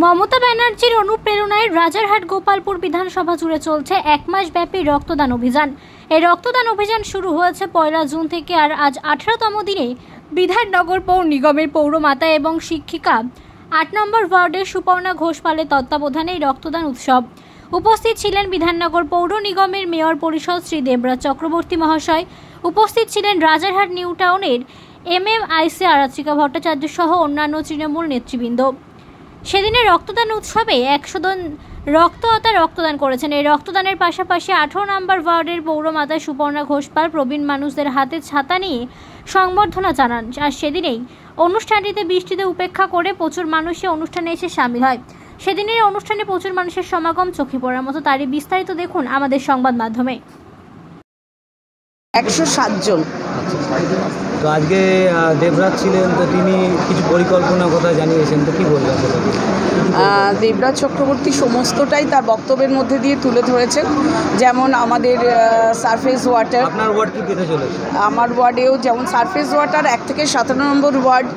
মমতা ব্যানার্জির অনুপ্রেরণায় রাজারহাট গোপালপুর বিধানসভা জুড়ে চলছে এক মাস ব্যাপী রক্তদান অভিযান। এই রক্তদান অভিযান শুরু হয়েছে 1 জুন থেকে আর আজ 18তম দিনে বিধাননগর পৌর নিগমের পৌরমাতা এবং শিক্ষিকা 8 নম্বর ওয়ার্ডের সুপর্ণা ঘোষ পালের তত্ত্বাবধানে এই রক্তদান উৎসব। উপস্থিত ছিলেন বিধাননগর পৌর নিগমের মেয়র পরিষদ শ্রী দেবরাজ চক্রবর্তী মহাশয়। উপস্থিত ছিলেন রাজারহাট নিউ টাউনের MMIC আরাত্রিকা ভট্টাচার্য সহ অন্যান্য তৃণমূল নেতৃবৃন্দ। সেদিনের রক্তদান উৎসবে 100 জন রক্তদান করেছেন। এই রক্তদানের পাশাপাশি 18 নম্বর ওয়ার্ডের পৌরমাতা সুপর্ণা ঘোষ পাল প্রবীণ মানুষদের হাতে ছাতা নিয়ে সংবর্ধনা জানান। আর সেদিনেই অনুষ্ঠানটিতে বৃষ্টিতে উপেক্ষা করে প্রচুর মানুষই অনুষ্ঠানে এসে সামিল হয়। সেদিনের অনুষ্ঠানে প্রচুর মানুষের সমাগম চোখে পড়ার মতো। তারই বিস্তারিত দেখুন আমাদের সংবাদ মাধ্যমে। 107 জন। তো আজকে দেবরাজ ছিলেন, তো তিনি কিছু পরিকল্পনার কথা জানিয়েছেন, তো কী বলবেন? দেবরাজ চক্রবর্তী সমস্তটাই তার বক্তব্যের মধ্যে দিয়ে তুলে ধরেছেন। যেমন আমাদের সারফেস ওয়াটার, আপনার ওয়ার্ড কি পেতে চলেছে? আমার ওয়ার্ডেও যেমন সারফেস ওয়াটার 1 থেকে 17 নম্বর ওয়ার্ড,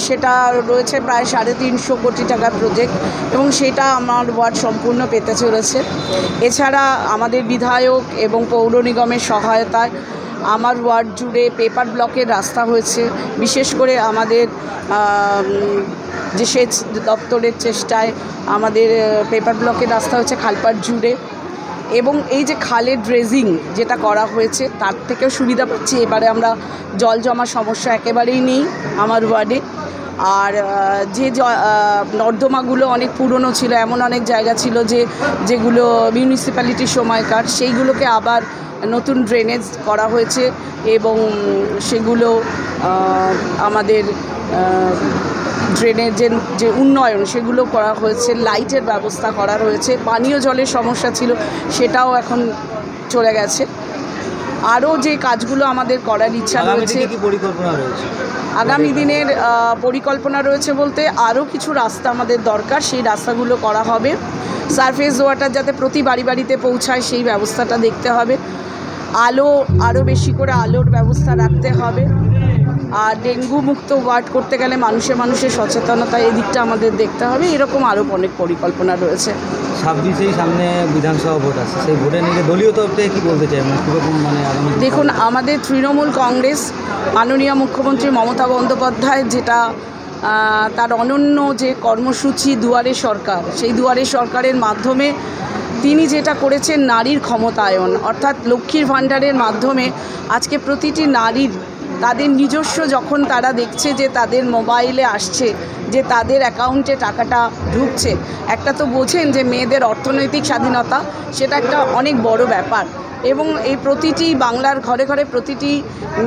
সেটা রয়েছে প্রায় 350 কোটি টাকার প্রজেক্ট এবং সেটা আমার ওয়ার্ড সম্পূর্ণ পেতে চলেছে। এছাড়া আমাদের বিধায়ক এবং পৌর নিগমের সহায়তায় আমার ওয়ার্ড জুড়ে পেপার ব্লকের রাস্তা হয়েছে। বিশেষ করে আমাদের যে সেচ দপ্তরের চেষ্টায় আমাদের পেপার ব্লকের রাস্তা হচ্ছে খালপাড় জুড়ে, এবং এই যে খালের ড্রেজিং যেটা করা হয়েছে তার থেকেও সুবিধা পাচ্ছি। এবারে আমরা জল জমা সমস্যা একেবারেই নেই আমার ওয়ার্ডে। আর যে নর্দমাগুলো অনেক পুরনো ছিল, এমন অনেক জায়গা ছিল যেগুলো মিউনিসিপ্যালিটির সময়কার, সেইগুলোকে আবার নতুন ড্রেনেজ করা হয়েছে এবং সেগুলো আমাদের ড্রেনেজের যে উন্নয়ন সেগুলো করা হয়েছে। লাইটের ব্যবস্থা করা রয়েছে। পানীয় জলের সমস্যা ছিল, সেটাও এখন চলে গেছে। আরও যে কাজগুলো আমাদের করার ইচ্ছা রয়েছে, আগামী দিনের পরিকল্পনা রয়েছে বলতে আরও কিছু রাস্তা আমাদের দরকার, সেই রাস্তাগুলো করা হবে। সারফেস ওয়াটার যাতে প্রতি বাড়িতে পৌঁছায় সেই ব্যবস্থাটা দেখতে হবে। আলো আরও বেশি করে আলোর ব্যবস্থা রাখতে হবে। আর ডেঙ্গু মুক্ত ওয়ার্ড করতে গেলে মানুষের সচেতনতা এই দিকটা আমাদের দেখতে হবে। এরকম আরও অনেক পরিকল্পনা রয়েছে। 26 সামনে বিধানসভা ভোট আছে, সেই ভোটে নিয়ে দলীয় তরফ থেকে কী বলতে চাই? দেখুন, আমাদের তৃণমূল কংগ্রেস মাননীয় মুখ্যমন্ত্রী মমতা বন্দ্যোপাধ্যায় যেটা তার অনন্য যে কর্মসূচি দুয়ারে সরকার, সেই দুয়ারে সরকারের মাধ্যমে তিনি যেটা করেছেন নারীর ক্ষমতায়ন, অর্থাৎ লক্ষ্মীর ভাণ্ডারের মাধ্যমে আজকে প্রতিটি নারীর তাদের নিজস্ব যখন তারা দেখছে যে তাদের মোবাইলে আসছে, যে তাদের অ্যাকাউন্টে টাকাটা ঢুকছে, একটা তো বোঝেন যে মেয়েদের অর্থনৈতিক স্বাধীনতা, সেটা একটা অনেক বড় ব্যাপার। এবং এই প্রতিটি বাংলার ঘরে প্রতিটি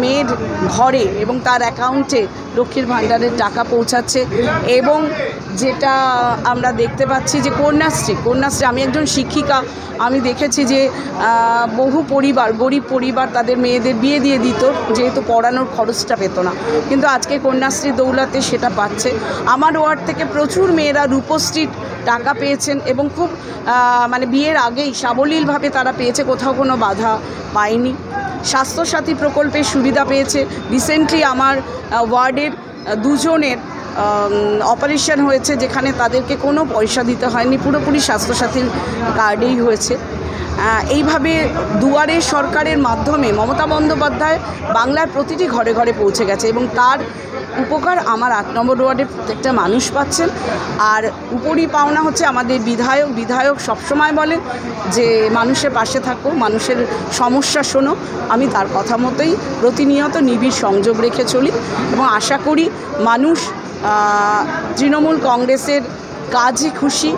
মেয়ের ঘরে এবং তার অ্যাকাউন্টে লক্ষ্মীর ভাণ্ডারের টাকা পৌঁছাচ্ছে। এবং যেটা আমরা দেখতে পাচ্ছি যে কন্যাশ্রী, আমি একজন শিক্ষিকা, আমি দেখেছি যে বহু পরিবার, গরিব পরিবার তাদের মেয়েদের বিয়ে দিয়ে দিত, যেহেতু পড়ানোর খরচটা পেত না, কিন্তু আজকে কন্যাশ্রী দৌলতে সেটা পাচ্ছে। আমার ওয়ার্ড থেকে প্রচুর মেয়েরা রূপশ্রীর টাকা পেয়েছেন এবং খুব বিয়ের আগেই সাবলীলভাবে তারা পেয়েছে, কোথাও কোনো বাধা পায়নি। স্বাস্থ্যসাথী প্রকল্পের সুবিধা পেয়েছে। রিসেন্টলি আমার ওয়ার্ডের 2 জনের অপারেশন হয়েছে, যেখানে তাদেরকে কোনো পয়সা দিতে হয়নি, পুরোপুরি স্বাস্থ্যসাথীর কার্ডেই হয়েছে। এইভাবে দুয়ারে সরকারের মাধ্যমে মমতা বন্দ্যোপাধ্যায় বাংলার প্রতিটি ঘরে পৌঁছে গেছে এবং তার উপকার আমার 8 নম্বর ওয়ার্ডের প্রত্যেকটা মানুষ পাচ্ছেন। আর উপরই পাওনা হচ্ছে আমাদের বিধায়ক সবসময় বলেন যে মানুষের পাশে থাকো, মানুষের সমস্যা শোনো। আমি তার কথা মতোই প্রতিনিয়ত নিবিড় সংযোগ রেখে চলি এবং আশা করি মানুষ তৃণমূল কংগ্রেসের কাজে খুশি,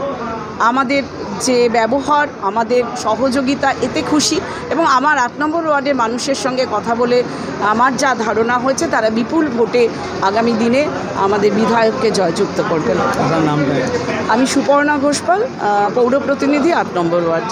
আমাদের যে ব্যবহার, আমাদের সহযোগিতা, এতে খুশি। এবং আমার 8 নম্বর ওয়ার্ডের মানুষের সঙ্গে কথা বলে আমার যা ধারণা হয়েছে, তারা বিপুল ভোটে আগামী দিনে আমাদের বিধায়ককে জয়যুক্ত করবেন। আমি সুপর্ণা ঘোষ পাল, পৌর প্রতিনিধি, 8 নম্বর ওয়ার্ড।